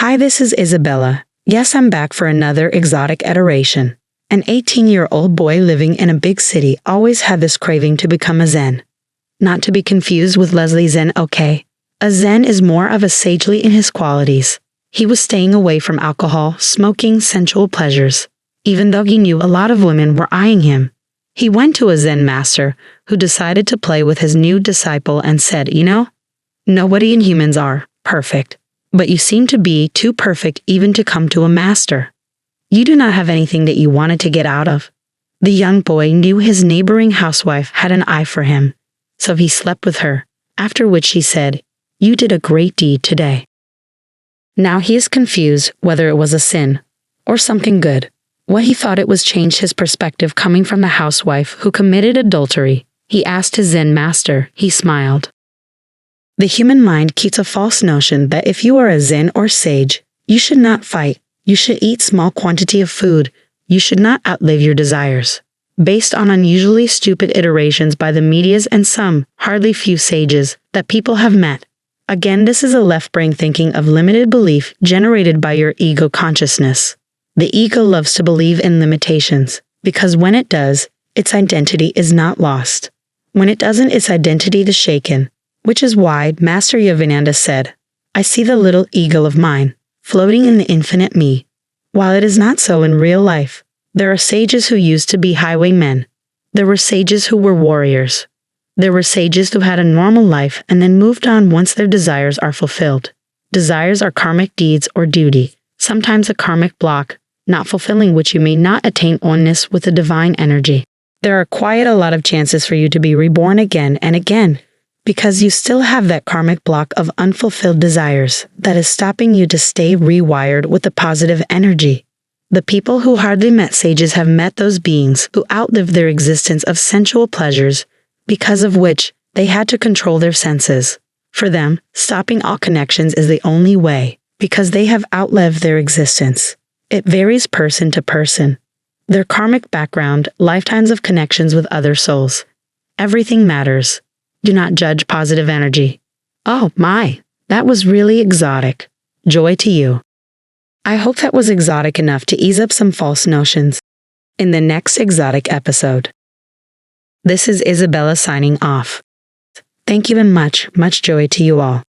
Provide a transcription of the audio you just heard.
Hi, this is Issabella. Yes, I'm back for another exotic iteration. An 18-year-old boy living in a big city always had this craving to become a Zen. Not to be confused with Leslie Zen, okay? A Zen is more of a sagely in his qualities. He was staying away from alcohol, smoking, sensual pleasures. Even though he knew a lot of women were eyeing him, he went to a Zen master who decided to play with his new disciple and said, nobody in humans are perfect, but you seem to be too perfect even to come to a master. You do not have anything that you wanted to get out of. The young boy knew his neighboring housewife had an eye for him, so he slept with her, after which she said, "You did a great deed today." Now he is confused whether it was a sin or something good. What he thought it was changed his perspective coming from the housewife who committed adultery. He asked his Zen master. He smiled. The human mind keeps a false notion that if you are a Zen or sage, you should not fight, you should eat small quantity of food, you should not outlive your desires. Based on unusually stupid iterations by the medias and some, hardly few sages, that people have met. Again, this is a left-brain thinking of limited belief generated by your ego consciousness. The ego loves to believe in limitations, because when it does, its identity is not lost. When it doesn't, its identity is shaken. Which is why Master Yogananda said, "I see the little eagle of mine, floating in the infinite me." While it is not so in real life, there are sages who used to be highwaymen. There were sages who were warriors. There were sages who had a normal life and then moved on once their desires are fulfilled. Desires are karmic deeds or duty, sometimes a karmic block, not fulfilling which you may not attain oneness with the divine energy. There are quite a lot of chances for you to be reborn again and again, because you still have that karmic block of unfulfilled desires that is stopping you to stay rewired with the positive energy. The people who hardly met sages have met those beings who outlived their existence of sensual pleasures, because of which they had to control their senses. For them, stopping all connections is the only way, because they have outlived their existence. It varies person to person. Their karmic background, lifetimes of connections with other souls. Everything matters. Do not judge positive energy. Oh my, that was really exotic. Joy to you. I hope that was exotic enough to ease up some false notions. In the next exotic episode. This is Issabella signing off. Thank you and much joy to you all.